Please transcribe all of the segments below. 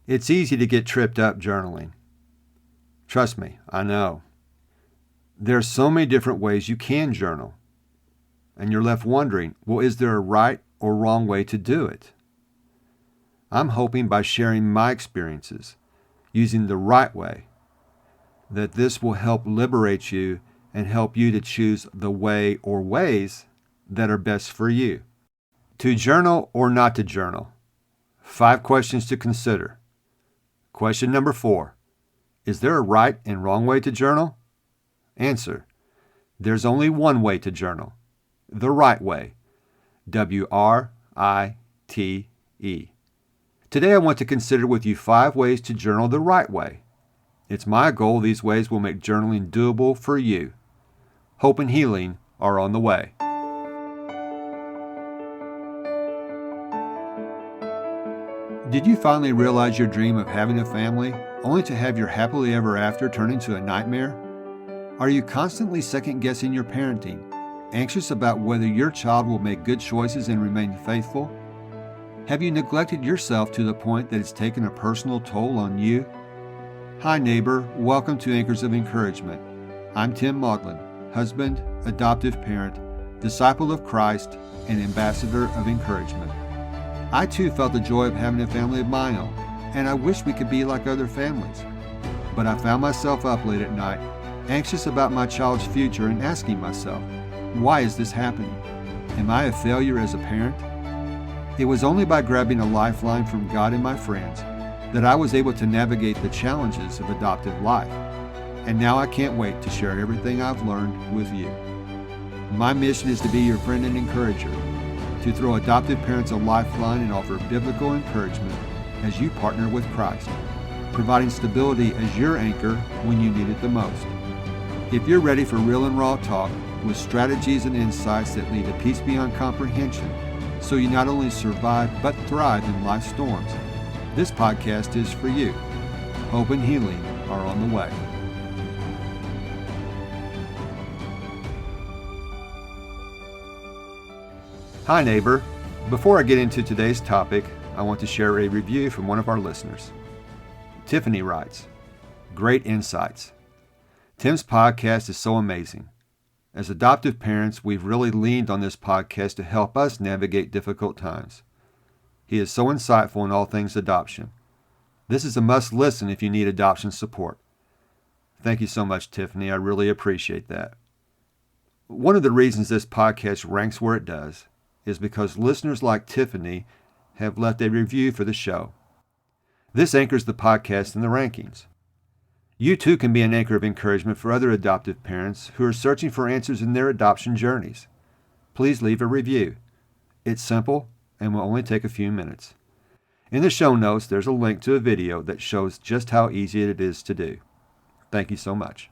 It's easy to get tripped up journaling. Trust me, I know. There are so many different ways you can journal, and you're left wondering, well, is there a right or wrong way to do it? I'm hoping by sharing my experiences, using the right way, that this will help liberate you and help you to choose the way or ways that are best for you. To journal or not to journal? 5 questions to consider. Question number 4. Is there a right and wrong way to journal? Answer. There's only one way to journal. The right way. WRITE. Today I want to consider with you 5 ways to journal the right way. It's my goal these ways will make journaling doable for you. Hope and healing are on the way. Did you finally realize your dream of having a family, only to have your happily ever after turn into a nightmare? Are you constantly second-guessing your parenting, anxious about whether your child will make good choices and remain faithful? Have you neglected yourself to the point that it's taken a personal toll on you? Hi neighbor, welcome to Anchors of Encouragement. I'm Tim Maudlin, husband, adoptive parent, disciple of Christ, and ambassador of encouragement. I too felt the joy of having a family of my own, and I wish we could be like other families. But I found myself up late at night, anxious about my child's future and asking myself, why is this happening? Am I a failure as a parent? It was only by grabbing a lifeline from God and my friends that I was able to navigate the challenges of adoptive life. And now I can't wait to share everything I've learned with you. My mission is to be your friend and encourager, to throw adoptive parents a lifeline and offer biblical encouragement as you partner with Christ, providing stability as your anchor when you need it the most. If you're ready for real and raw talk with strategies and insights that lead to peace beyond comprehension, so you not only survive but thrive in life's storms, this podcast is for you. Hope and healing are on the way. Hi neighbor. Before I get into today's topic, I want to share a review from one of our listeners. Tiffany writes, "Great insights. Tim's podcast is so amazing. As adoptive parents, we've really leaned on this podcast to help us navigate difficult times. He is so insightful in all things adoption. This is a must listen if you need adoption support." Thank you so much, Tiffany. I really appreciate that. One of the reasons this podcast ranks where it does is because listeners like Tiffany have left a review for the show. This anchors the podcast in the rankings. You too can be an anchor of encouragement for other adoptive parents who are searching for answers in their adoption journeys. Please leave a review. It's simple and will only take a few minutes. In the show notes, there's a link to a video that shows just how easy it is to do. Thank you so much.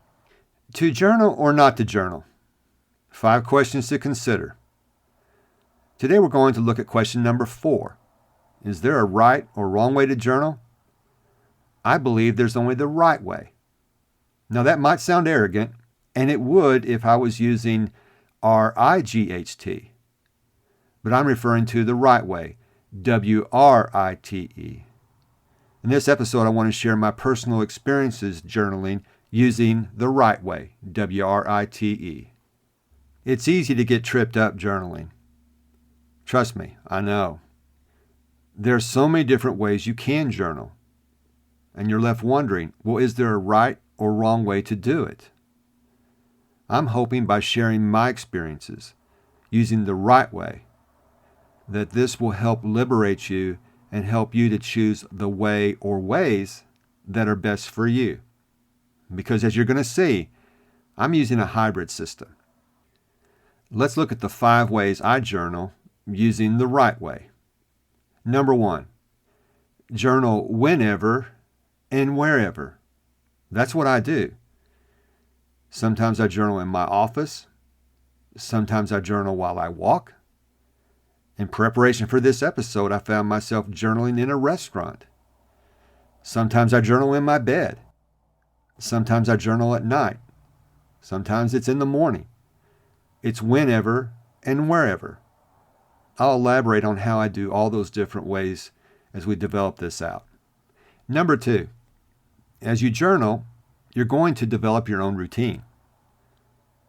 To journal or not to journal? 5 questions to consider. Today we're going to look at question number 4. Is there a right or wrong way to journal? I believe there's only the right way. Now that might sound arrogant, and it would if I was using RIGHT. But I'm referring to the right way, WRITE. In this episode, I want to share my personal experiences journaling using the right way, WRITE. It's easy to get tripped up journaling. Trust me, I know. There are so many different ways you can journal, and you're left wondering, well, is there a right or wrong way to do it? I'm hoping by sharing my experiences, using the right way, that this will help liberate you and help you to choose the way or ways that are best for you. Because as you're going to see, I'm using a hybrid system. Let's look at the 5 ways I journal using the right way. Number 1, journal whenever and wherever. That's what I do. Sometimes I journal in my office. Sometimes I journal while I walk. In preparation for this episode, I found myself journaling in a restaurant. Sometimes I journal in my bed. Sometimes I journal at night. Sometimes it's in the morning. It's whenever and wherever. I'll elaborate on how I do all those different ways as we develop this out. Number 2, as you journal, you're going to develop your own routine.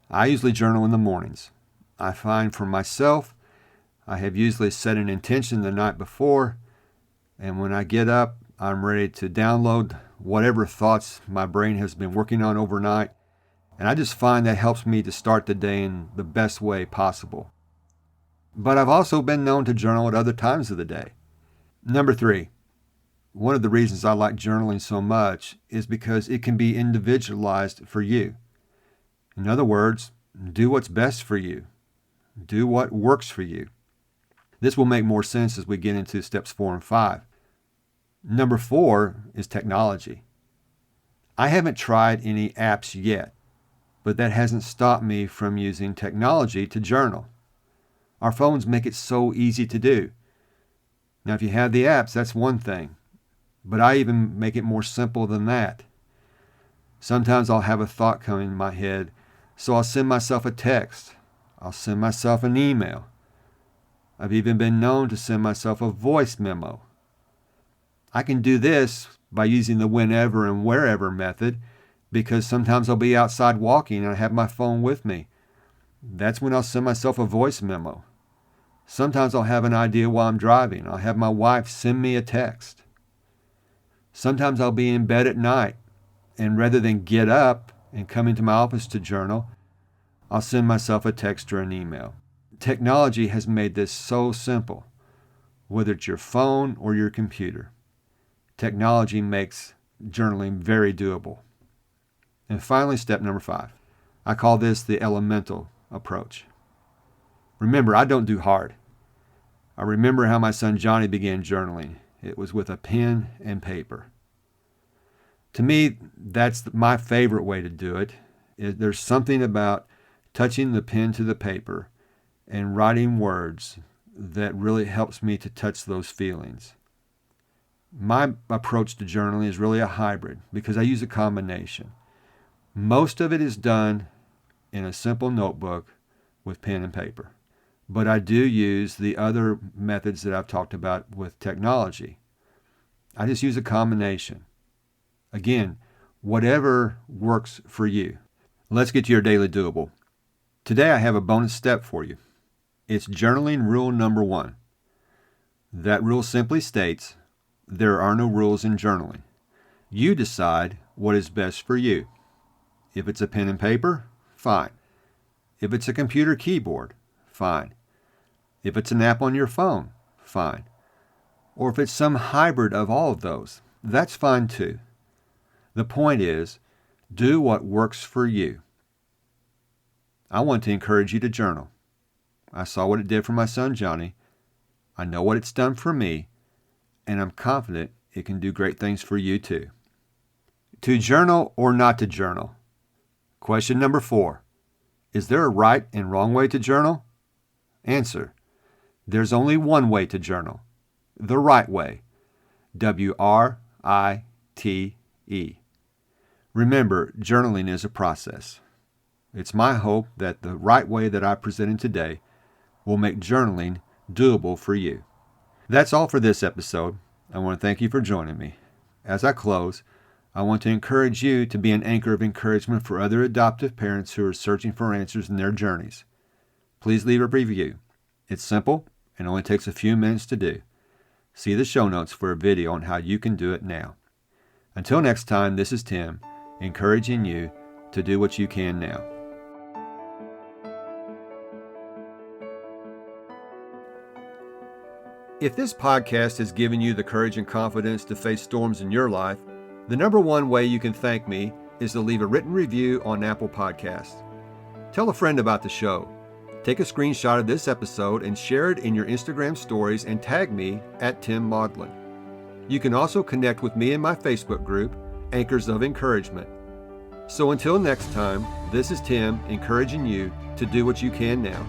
I usually journal in the mornings. I find for myself, I have usually set an intention the night before, and when I get up, I'm ready to download whatever thoughts my brain has been working on overnight, and I just find that helps me to start the day in the best way possible. But I've also been known to journal at other times of the day. Number 3, one of the reasons I like journaling so much is because it can be individualized for you. In other words, do what's best for you. Do what works for you. This will make more sense as we get into steps 4 and 5. Number 4 is technology. I haven't tried any apps yet, but that hasn't stopped me from using technology to journal. Our phones make it so easy to do. Now, if you have the apps, that's one thing, but I even make it more simple than that. Sometimes I'll have a thought come in my head, so I'll send myself a text. I'll send myself an email. I've even been known to send myself a voice memo. I can do this by using the whenever and wherever method because sometimes I'll be outside walking and I have my phone with me. That's when I'll send myself a voice memo. Sometimes I'll have an idea while I'm driving. I'll have my wife send me a text. Sometimes I'll be in bed at night, and rather than get up and come into my office to journal, I'll send myself a text or an email. Technology has made this so simple, whether it's your phone or your computer. Technology makes journaling very doable. And finally, step number 5. I call this the elemental approach. Remember, I don't do hard. I remember how my son Johnny began journaling. It was with a pen and paper. To me, that's my favorite way to do it. There's something about touching the pen to the paper and writing words that really helps me to touch those feelings. My approach to journaling is really a hybrid because I use a combination. Most of it is done in a simple notebook with pen and paper. But I do use the other methods that I've talked about with technology. I just use a combination. Again, whatever works for you. Let's get to your daily doable. Today I have a bonus step for you. It's journaling rule number 1. That rule simply states, there are no rules in journaling. You decide what is best for you. If it's a pen and paper, fine. If it's a computer keyboard, fine. If it's an app on your phone, fine. Or if it's some hybrid of all of those, that's fine too. The point is, do what works for you. I want to encourage you to journal. I saw what it did for my son Johnny. I know what it's done for me, and I'm confident it can do great things for you too. To journal or not to journal? Question number 4. Is there a right and wrong way to journal? Answer. There's only one way to journal. The right way. WRITE. Remember, journaling is a process. It's my hope that the right way that I presented today will make journaling doable for you. That's all for this episode. I want to thank you for joining me. As I close, I want to encourage you to be an anchor of encouragement for other adoptive parents who are searching for answers in their journeys. Please leave a review. It's simple and only takes a few minutes to do. See the show notes for a video on how you can do it now. Until next time, this is Tim, encouraging you to do what you can now. If this podcast has given you the courage and confidence to face storms in your life, the number one way you can thank me is to leave a written review on Apple Podcasts. Tell a friend about the show. Take a screenshot of this episode and share it in your Instagram stories and tag me at Tim Maudlin. You can also connect with me in my Facebook group, Anchors of Encouragement. So until next time, this is Tim encouraging you to do what you can now.